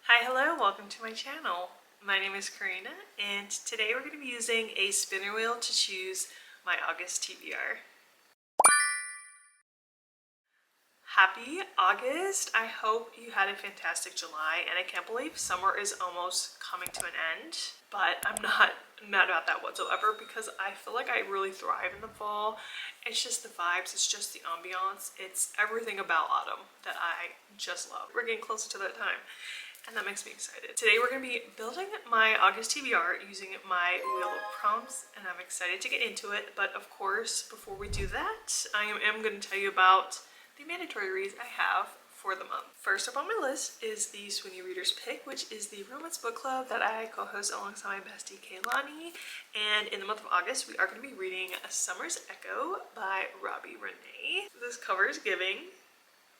Hi, hello, welcome to my channel. My name is Karina and today we're going to be using a spinner wheel to choose my August TBR. Happy August! I hope you had a fantastic July and I can't believe summer is almost coming to an end, but I'm not mad about that whatsoever because I feel like I really thrive in the fall. It's just the vibes, it's just the ambiance, it's everything about autumn that I just love. We're getting closer to that time. And that makes me excited. Today we're going to be building my August TBR using my wheel of prompts and I'm excited to get into it. But of course, before we do that, I am going to tell you about the mandatory reads I have for the month. First up on my list is the Swoony Reader's Pick, which is the romance book club that I co-host alongside my bestie Kaylani. And in the month of August, we are going to be reading A Summer's Echo by Robbie Renee. This cover is giving,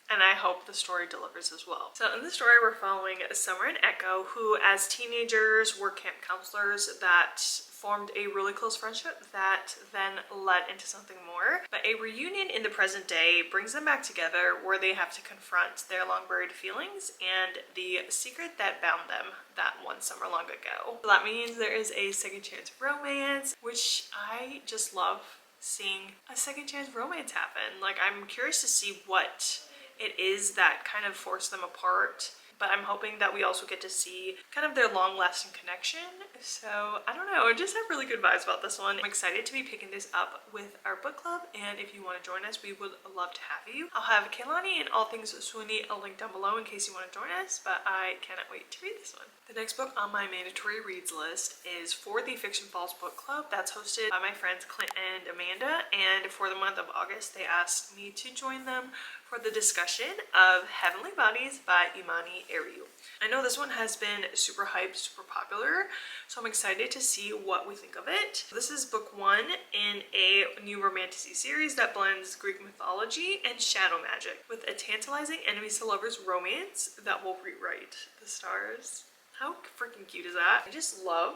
and I hope the story delivers as well. So in the story, we're following Summer and Echo, who as teenagers were camp counselors that formed a really close friendship that then led into something more. But a reunion in the present day brings them back together where they have to confront their long buried feelings and the secret that bound them that one summer long ago. So that means there is a second chance romance, which I just love seeing a second chance romance happen. Like, I'm curious to see what it is that kind of forced them apart, but I'm hoping that we also get to see kind of their long-lasting connection. So I don't know, I just have really good vibes about this one. I'm excited to be picking this up with our book club, and if you want to join us, we would love to have you. I'll have Kaylani and all things Swoony a link down below in case you want to join us, but I cannot wait to read this one. The next book on my mandatory reads list is for the Fiction Falls book club that's hosted by my friends Clint and Amanda, and for the month of August they asked me to join them for the discussion of Heavenly Bodies by Imani Eriu. I know this one has been super hyped, super popular, so I'm excited to see what we think of it. This is book one in a new romantasy series that blends Greek mythology and shadow magic with a tantalizing enemies to lovers romance that will rewrite the stars. How freaking cute is that? I just love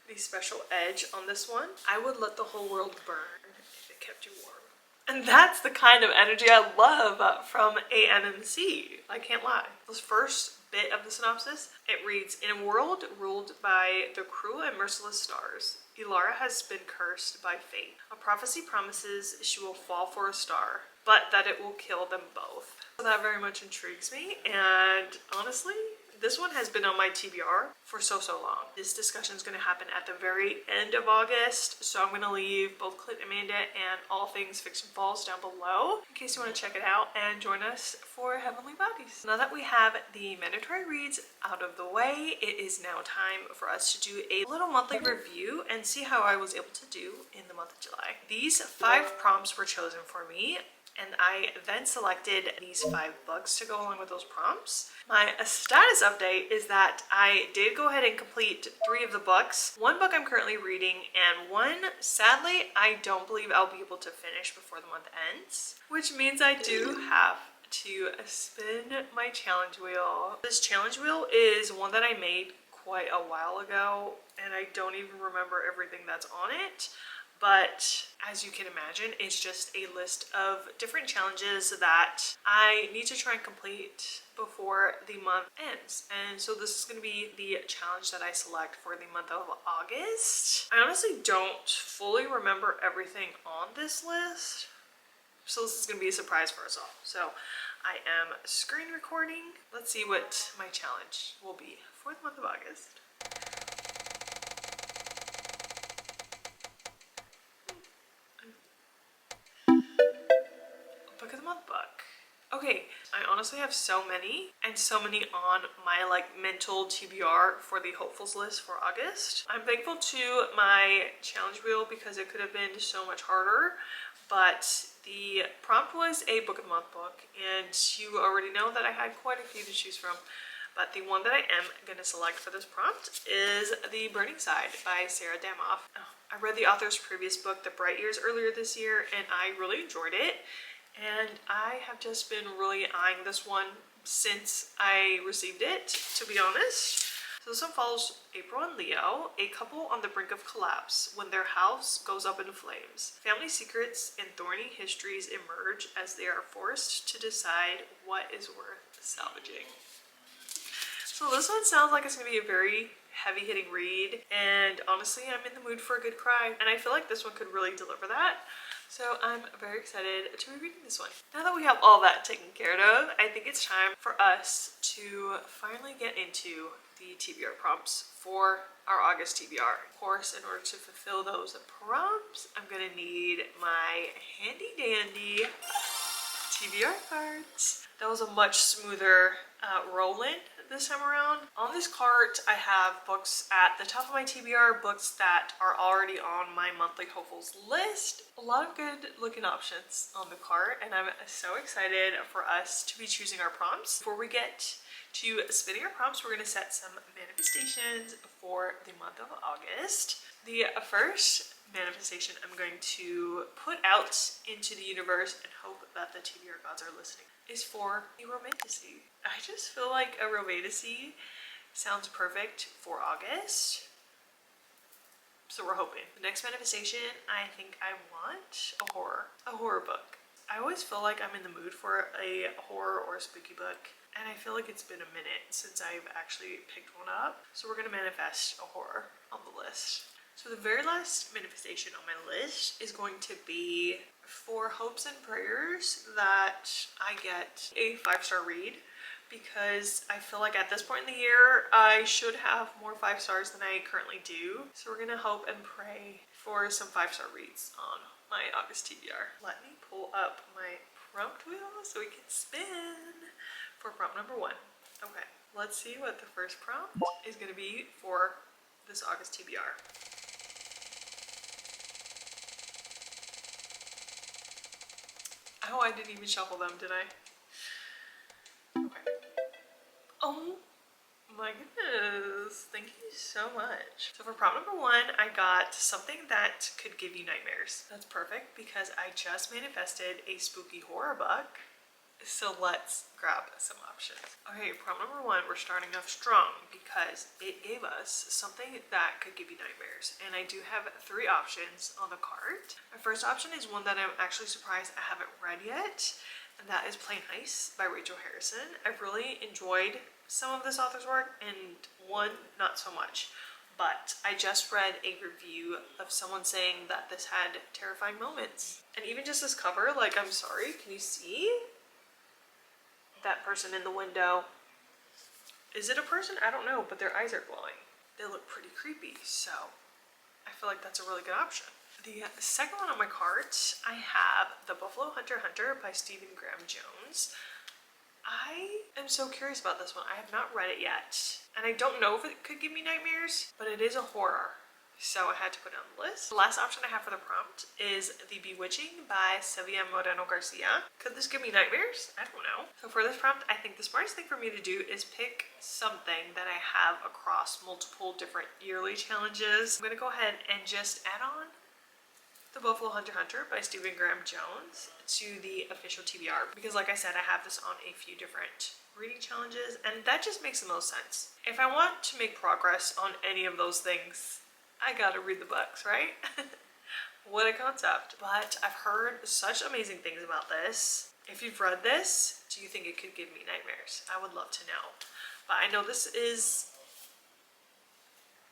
the special edge on this one. I would let the whole world burn if it kept you warm. And that's the kind of energy I love from AMMC. I can't lie. This first bit of the synopsis, it reads, in a world ruled by the cruel and merciless stars, Ilara has been cursed by fate. A prophecy promises she will fall for a star, but that it will kill them both. So that very much intrigues me, and honestly, this one has been on my TBR for so long. This discussion is going to happen at the very end of August, so I'm going to leave both Clint, Amanda, and all things Fiction Falls down below in case you want to check it out and join us for Heavenly Bodies. Now that we have the mandatory reads out of the way, it is now time for us to do a little monthly review and see how I was able to do in the month of July. These 5 prompts were chosen for me, and I then selected these 5 books to go along with those prompts. My status update is that I did go ahead and complete 3 of the books. 1 book I'm currently reading, and 1, sadly, I don't believe I'll be able to finish before the month ends, which means I do have to spin my challenge wheel. This challenge wheel is one that I made quite a while ago, and I don't even remember everything that's on it. But as you can imagine, it's just a list of different challenges that I need to try and complete before the month ends. And so this is going to be the challenge that I select for the month of August. I honestly don't fully remember everything on this list, so this is going to be a surprise for us all. So I am screen recording. Let's see what my challenge will be for the month of August. Book of the month book. Okay, I honestly have so many on my mental TBR for the hopefuls list for August. I'm thankful to my challenge wheel because it could have been so much harder, but the prompt was a book of the month book, and you already know that I had quite a few to choose from. But the one that I am going to select for this prompt is The Burning Side by Sarah Damoff. I read the author's previous book, The Bright Years, earlier this year, and I really enjoyed it. And I have just been really eyeing this one since I received it, to be honest. So this one follows April and Leo, a couple on the brink of collapse when their house goes up in flames. Family secrets and thorny histories emerge as they are forced to decide what is worth salvaging. So So this one sounds like it's gonna be a very heavy-hitting read, and honestly I'm in the mood for a good cry, and I feel like this one could really deliver that. So I'm very excited to be reading this one. Now that we have all that taken care of, I think it's time for us to finally get into the TBR prompts for our August TBR. Of course, in order to fulfill those prompts, I'm gonna need my handy dandy TBR cards. That was a much smoother roll-in this time around. On this cart, I have books at the top of my TBR, books that are already on my monthly hopefuls list. A lot of good looking options on the cart, and I'm so excited for us to be choosing our prompts. Before we get to spinning our prompts, we're going to set some manifestations for the month of August. The first manifestation I'm going to put out into the universe and hope that the TBR gods are listening is for a romantasy. I just feel like a romantasy sounds perfect for August. So we're hoping. The next manifestation, I think I want a horror book. I always feel like I'm in the mood for a horror or a spooky book, and I feel like it's been a minute since I've actually picked one up. So we're gonna manifest a horror on the list. So the very last manifestation on my list is going to be for hopes and prayers that I get a 5-star read, because I feel like at this point in the year I should have more 5 stars than I currently do. So we're gonna hope and pray for some 5-star reads on my August TBR. Let me pull up my prompt wheel so we can spin for prompt number 1. Okay, let's see what the first prompt is gonna be for this August TBR. Oh, I didn't even shuffle them, did I? Okay. Oh my goodness, thank you so much. So for prompt number 1, I got something that could give you nightmares. That's perfect because I just manifested a spooky horror book. So let's grab some options. Okay, prompt number 1, we're starting off strong because it gave us something that could give you nightmares. And I do have 3 options on the card. My first option is one that I'm actually surprised I haven't read yet, and that is Plain Ice by Rachel Harrison. I've really enjoyed some of this author's work, and one not so much. But I just read a review of someone saying that this had terrifying moments. And even just this cover, like, I'm sorry, can you see? That person in the window. Is it a person? I don't know, but their eyes are glowing. They look pretty creepy, so I feel like that's a really good option. The second one on my cart, I have The Buffalo Hunter Hunter by Stephen Graham Jones. I am so curious about this one. I have not read it yet, and I don't know if it could give me nightmares, but it is a horror, so I had to put it on the list. The last option I have for the prompt is The Bewitching by Sylvia Moreno Garcia. Could this give me nightmares? I don't know. So for this prompt, I think the smartest thing for me to do is pick something that I have across multiple different yearly challenges. I'm gonna go ahead and just add on The Buffalo Hunter Hunter by Stephen Graham Jones to the official TBR, because like I said, I have this on a few different reading challenges, and that just makes the most sense. If I want to make progress on any of those things, I gotta read the books, right? What a concept. But I've heard such amazing things about this. If you've read this, do you think it could give me nightmares? I would love to know. But I know this is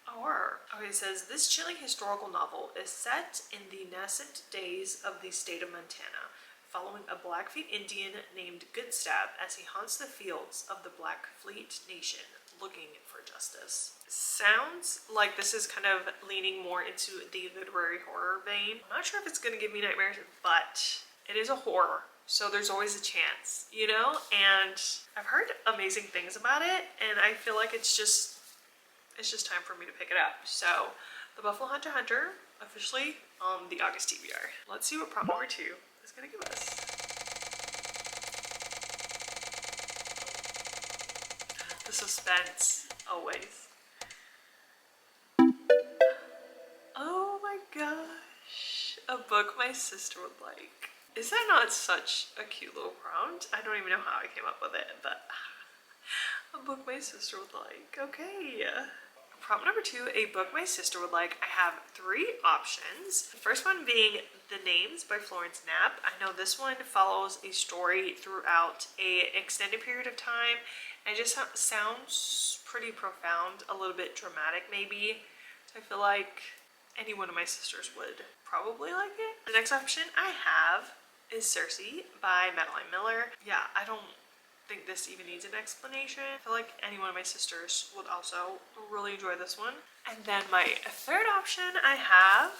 a horror. Okay, it says, this chilling historical novel is set in the nascent days of the state of Montana, following a Blackfeet Indian named Goodstab as he haunts the fields of the Blackfeet Nation looking for justice. Sounds like this is kind of leaning more into the literary horror vein. I'm not sure if it's going to give me nightmares, but it is a horror, so there's always a chance, you know? And I've heard amazing things about it, and I feel like it's just time for me to pick it up. So, The Buffalo Hunter Hunter, officially on the August TBR. Let's see what prompt number 2 is going to give us. The suspense, always. Oh my gosh, a book my sister would like. Is that not such a cute little prompt? I don't even know how I came up with it, but a book my sister would like. Okay. Prompt number 2, a book my sister would like. I have 3 options. The first one being The Names by Florence Knapp. I know this one follows a story throughout an extended period of time, and it just sounds pretty profound, a little bit dramatic maybe. So I feel like any one of my sisters would probably like it. The next option I have is Circe by Madeline Miller. Yeah, I don't think this even needs an explanation. I feel like any one of my sisters would also really enjoy this one. And then my third option I have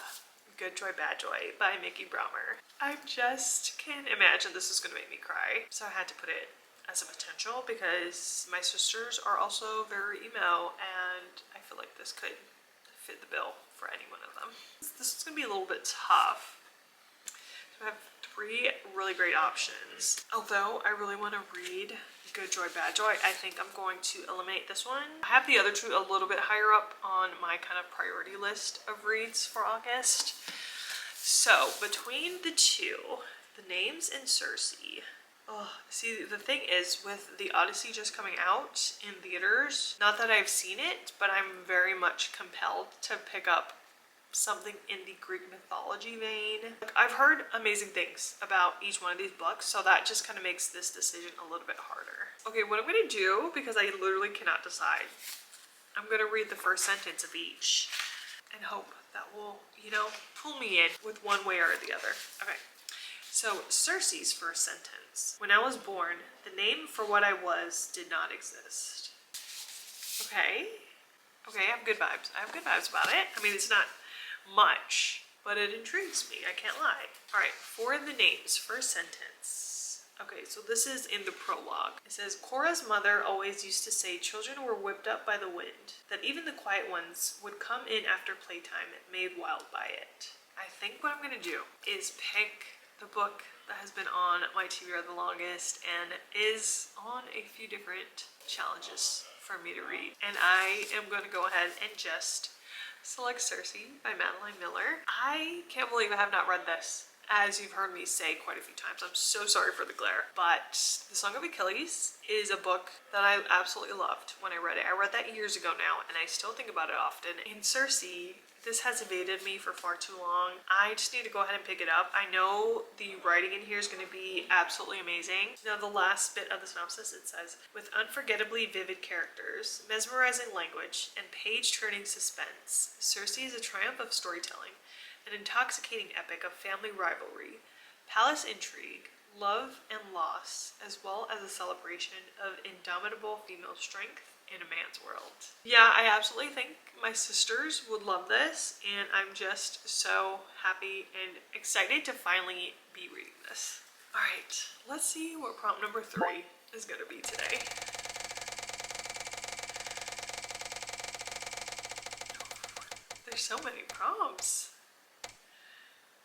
Good Joy Bad Joy by Mickey Braumer. I just can't imagine this is gonna make me cry, so I had to put it as a potential because my sisters are also very emo and I feel like this could fit the bill for any one of them. This is gonna be a little bit tough. So I have 3 really great options. Although I really want to read Good Joy Bad Joy, I think I'm going to eliminate this one. I have the other 2 a little bit higher up on my kind of priority list of reads for August. So between the 2, The Names and Circe. Oh, see, the thing is, with The Odyssey just coming out in theaters, not that I've seen it, but I'm very much compelled to pick up something in the Greek mythology vein. Like, I've heard amazing things about each one of these books, so that just kind of makes this decision a little bit harder. Okay, what I'm gonna do, because I literally cannot decide, I'm gonna read the first sentence of each and hope that will, you know, pull me in with one way or the other. Okay, so Circe's first sentence. When I was born, the name for what I was did not exist. Okay, I have good vibes. I have good vibes about it. I mean, it's not much, but it intrigues me, I can't lie. All right, for the names, first sentence. Okay, so this is in the prologue. It says, Cora's mother always used to say children were whipped up by the wind, that even the quiet ones would come in after playtime made wild by it. I think what I'm gonna do is pick the book that has been on my TBR the longest and is on a few different challenges for me to read. And I am gonna go ahead and just select Circe by Madeline Miller. I can't believe I have not read this, as you've heard me say quite a few times. I'm so sorry for the glare. But The Song of Achilles is a book that I absolutely loved when I read it. I read that years ago now, and I still think about it often. In Circe, this has evaded me for far too long. I just need to go ahead and pick it up. I know the writing in here is going to be absolutely amazing. Now, the last bit of the synopsis, it says, with unforgettably vivid characters, mesmerizing language, and page-turning suspense, Circe is a triumph of storytelling, an intoxicating epic of family rivalry, palace intrigue, love and loss, as well as a celebration of indomitable female strength in a man's world. Yeah, I absolutely think my sisters would love this, and I'm just so happy and excited to finally be reading this. All right, let's see what prompt number 3 is gonna be today. There's so many prompts.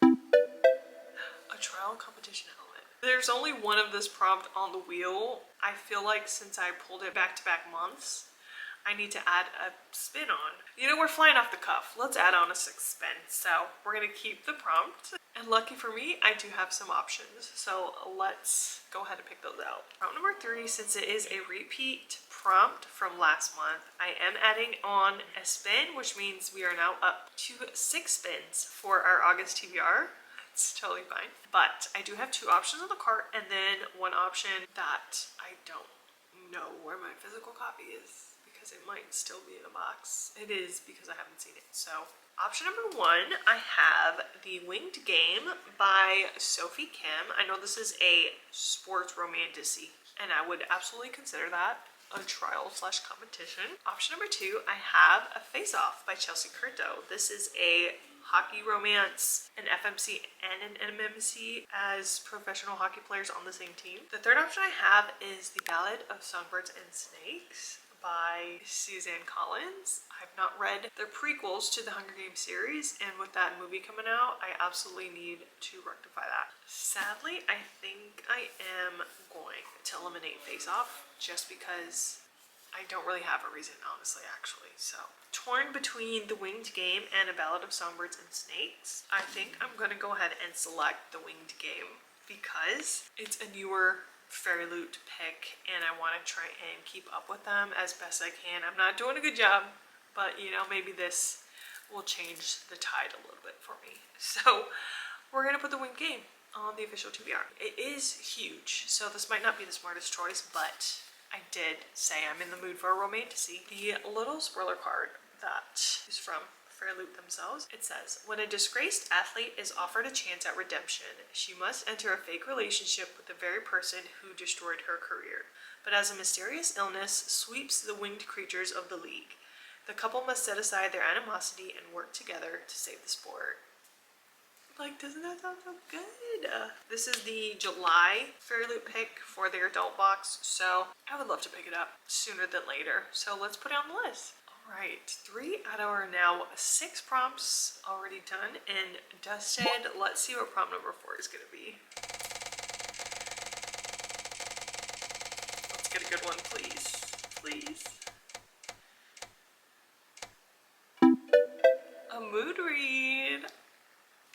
A trial competition element. There's only one of this prompt on the wheel. I feel like since I pulled it back-to-back months, I need to add a spin on. You know, we're flying off the cuff. Let's add on a suspense. So we're gonna keep the prompt. And lucky for me, I do have some options. So let's go ahead and pick those out. Prompt number 3, since it is a repeat prompt from last month, I am adding on a spin, which means we are now up to 6 spins for our August TBR. It's totally fine. But I do have 2 options on the cart and then one option that I don't know where my physical copy is because it might still be in a box. It is because I haven't seen it. So option number 1, I have The Winged Game by Sophie Kim. I know this is a sports romantasy and I would absolutely consider that a trial/competition. Option number 2, I have A Face Off by Chelsea Curto. This is a hockey romance, an FMC and an MMC as professional hockey players on the same team. The third option I have is The Ballad of Songbirds and Snakes by Suzanne Collins. I've not read the prequels to the Hunger Games series, and with that movie coming out, I absolutely need to rectify that. Sadly, I think I am going to eliminate Face Off just because I don't really have a reason, honestly, actually. So, torn between The Winged Game and A Ballad of Songbirds and Snakes, I think I'm going to go ahead and select The Winged Game because it's a newer Fairy Loot pick and I want to try and keep up with them as best I can. I'm not doing a good job, but you know, maybe this will change the tide a little bit for me. So, we're going to put The Winged Game on the official TBR. It is huge, so this might not be the smartest choice, but I did say I'm in the mood for a romantasy. The little spoiler card that is from Fairloop themselves. It says, when a disgraced athlete is offered a chance at redemption, she must enter a fake relationship with the very person who destroyed her career. But as a mysterious illness sweeps the winged creatures of the league, the couple must set aside their animosity and work together to save the sport. Like, doesn't that sound so good? This is the July Fairloop pick for their adult box, so I would love to pick it up sooner than later. So let's put it on the list. Alright, 3 out of our now 6 prompts already done and dusted. Let's see what prompt number 4 is going to be. Let's get a good one, please. Please. A mood read.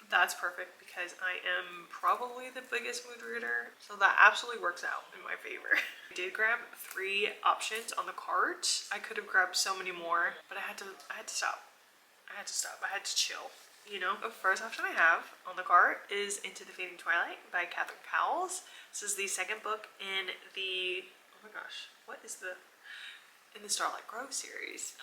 That's perfect because I am probably the biggest mood reader, so that absolutely works out in my favor. I did grab 3 options on the cart. I could have grabbed so many more, but I had to stop. I had to chill. You know, the first option I have on the cart is Into the Fading Twilight by Catherine Cowles. This is the second book in the, oh my gosh, what is the, in the Starlight Grove series.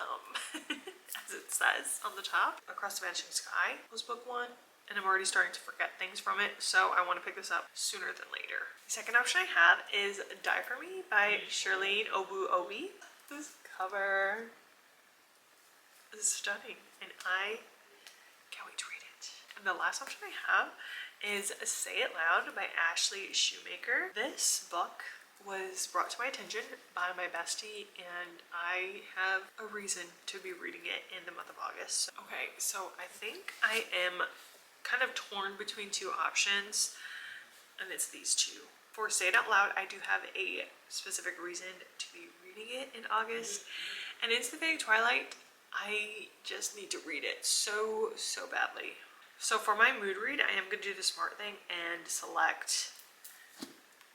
As it says on the top, Across the Vanishing Sky was book 1. And I'm already starting to forget things from it, so I want to pick this up sooner than later. The second option I have is Die For Me by Shirlene Obu Obi. This cover is stunning, and I can't wait to read it. And the last option I have is Say It Loud by Ashley Shoemaker. This book was brought to my attention by my bestie, and I have a reason to be reading it in the month of August. Okay, so I think I am kind of torn between 2 options, and it's these 2. For Say It Out Loud, I do have a specific reason to be reading it in August, and Into the Fading Twilight, I just need to read it so badly. So for my mood read, I am going to do the smart thing and select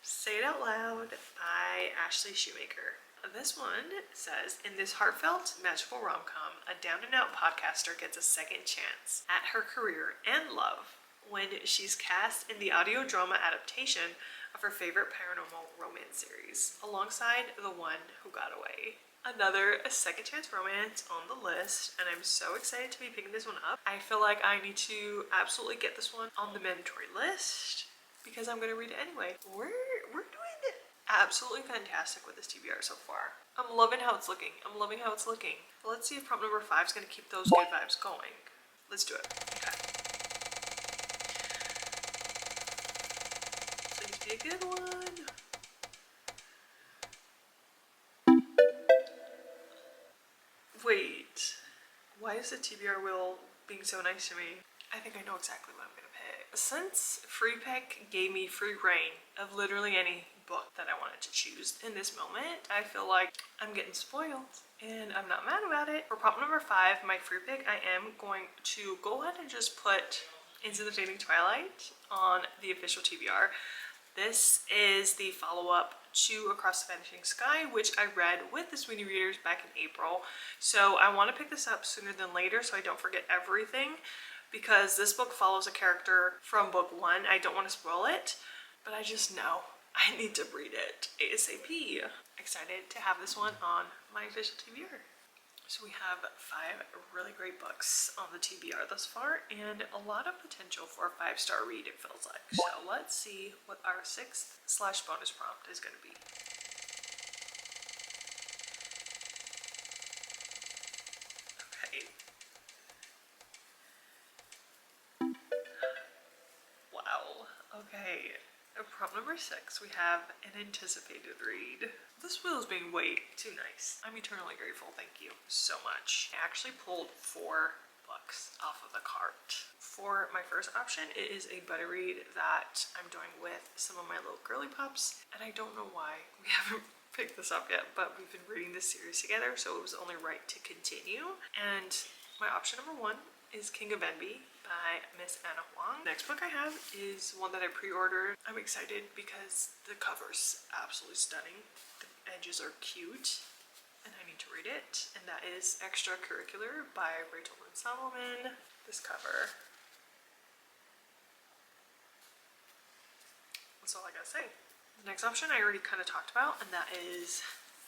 Say It Out Loud by Ashley Shoemaker. This one says, in this heartfelt, magical rom-com, a down-and-out podcaster gets a second chance at her career and love when she's cast in the audio drama adaptation of her favorite paranormal romance series, alongside The One Who Got Away. Another second chance romance on the list, and I'm so excited to be picking this one up. I feel like I need to absolutely get this one on the mandatory list because I'm going to read it anyway. We're doing absolutely fantastic with this TBR so far. I'm loving how it's looking. Let's see if prompt number 5 is going to keep those good vibes going. Let's do it. Okay. Please be a good one. Wait. Why is the TBR wheel being so nice to me? I think I know exactly what I'm going to pick. Since Free Pick gave me free reign of literally any book that I wanted to choose in this moment, I feel like I'm getting spoiled and I'm not mad about it. For prompt number 5, my free pick, I am going to go ahead and just put Into the Fading Twilight on the official TBR. This is the follow-up to Across the Vanishing Sky, which I read with the Swoony readers back in April. So I want to pick this up sooner than later so I don't forget everything, because this book follows a character from book 1. I don't want to spoil it, but I just know I need to read it ASAP. Excited to have this one on my official TBR. So we have 5 really great books on the TBR thus far, and a lot of potential for a 5-star read, it feels like. So let's see what our 6th / bonus prompt is going to be. Okay. Wow. Okay. Prompt number 6, we have an anticipated read. This wheel is being way too nice. I'm eternally grateful, thank you so much. I actually pulled 4 books off of the cart. For my first option, it is a buddy read that I'm doing with some of my little girly pups, and I don't know why we haven't picked this up yet, but we've been reading this series together, so it was only right to continue. And my option number 1 is King of Envy by Miss Anna Huang. Next book I have is one that I pre-ordered. I'm excited because the cover's absolutely stunning. The edges are cute, and I need to read it. And that is Extracurricular by Rachel Lynn Solomon. This cover. That's all I gotta say. The next option I already kind of talked about, and that is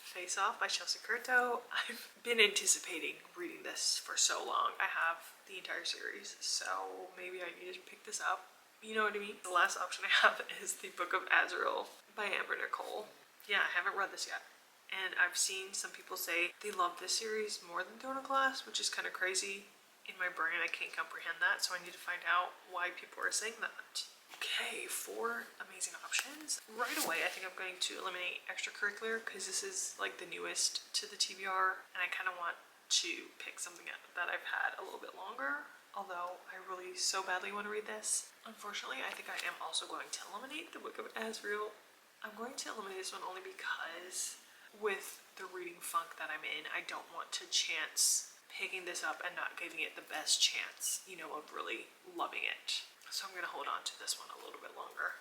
Face Off by Chelsea Curto. I've been anticipating reading this for so long. I have the entire series, so maybe I need to pick this up. You know what I mean? The last option I have is the Book of Azrael by Amber Nicole. Yeah, I haven't read this yet. And I've seen some people say they love this series more than Throne of Glass, which is kind of crazy. In my brain, I can't comprehend that, so I need to find out why people are saying that. Okay, 4 amazing options. Right away, I think I'm going to eliminate extracurricular because this is like the newest to the TBR, and I kind of want to pick something that I've had a little bit longer, although I really so badly want to read this. Unfortunately, I think I am also going to eliminate the Book of Azrael. I'm going to eliminate this one only because with the reading funk that I'm in, I don't want to chance picking this up and not giving it the best chance, you know, of really loving it. So I'm going to hold on to this one a little bit longer.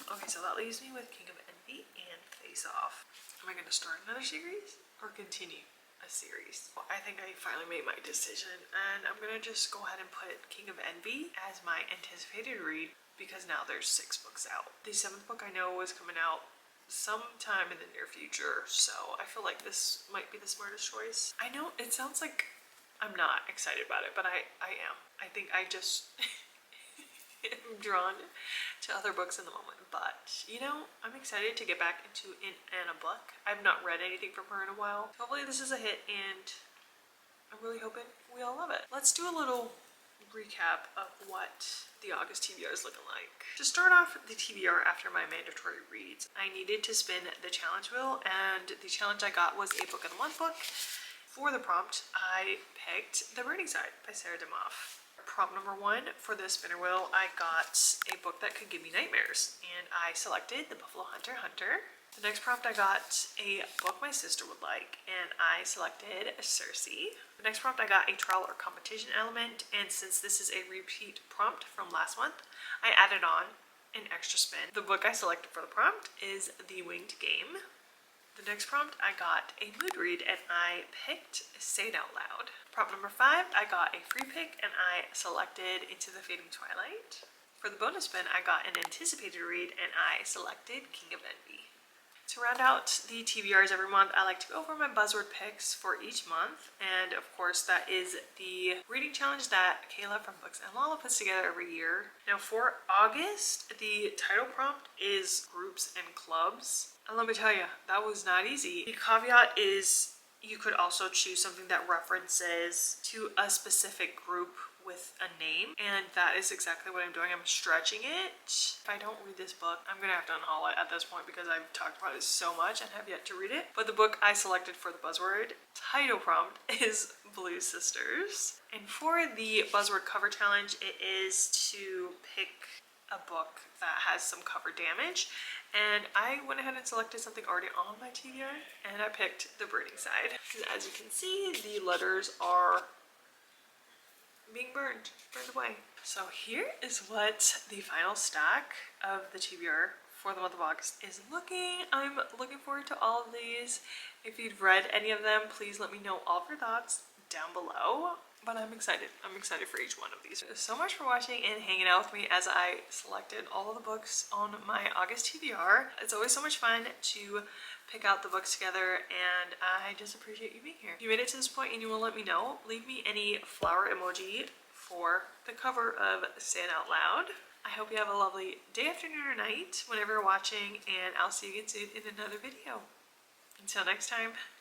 Okay, so that leaves me with King of Envy and Face Off. Am I going to start another series or continue a series? Well, I think I finally made my decision, and I'm going to just go ahead and put King of Envy as my anticipated read because now there's 6 books out. The 7th book I know is coming out sometime in the near future, so I feel like this might be the smartest choice. I know it sounds like I'm not excited about it, but I am. I think I just am drawn to other books in the moment, but you know, I'm excited to get back into an Anna book. I've not read anything from her in a while. Hopefully this is a hit, and I'm really hoping we all love it. Let's do a little recap of what the August TBR is looking like. To start off the TBR after my mandatory reads, I needed to spin the challenge wheel, and the challenge I got was a book in the month book. For the prompt, I picked The Burning Side by Sarah Demoff. Prompt number 1 for the spinner wheel, I got a book that could give me nightmares, and I selected The Buffalo Hunter Hunter. The next prompt, I got a book my sister would like, and I selected Circe. The next prompt, I got a trial or competition element, and since this is a repeat prompt from last month, I added on an extra spin. The book I selected for the prompt is The Winged Game. The next prompt, I got a mood read, and I picked Say It Out Loud. Prompt number 5, I got a free pick, and I selected Into the Fading Twilight. For the bonus spin, I got an anticipated read, and I selected King of Envy. To round out the TBRs every month, I like to go over my buzzword picks for each month, and of course that is the reading challenge that Kayla from Books and Lala puts together every year. Now for August, the title prompt is groups and clubs. And let me tell you, that was not easy. The caveat is you could also choose something that references to a specific group with a name, and that is exactly what I'm doing. I'm stretching it. If I don't read this book, I'm gonna have to unhaul it at this point because I've talked about it so much and have yet to read it. But the book I selected for the buzzword title prompt is Blue Sisters. And for the buzzword cover challenge, it is to pick a book that has some cover damage, and I went ahead and selected something already on my TBR, and I picked The Burning Side. As you can see, the letters are being burned away. So here is what the final stack of the TBR for the month of August is looking. I'm looking forward to all of these. If you've read any of them, please let me know all of your thoughts down below. But I'm excited. I'm excited for each one of these. So much for watching and hanging out with me as I selected all of the books on my August TBR. It's always so much fun to pick out the books together, and I just appreciate you being here. If you made it to this point and you want to let me know, leave me any flower emoji for the cover of Say It Out Loud. I hope you have a lovely day, afternoon, or night whenever you're watching, and I'll see you again soon in another video. Until next time.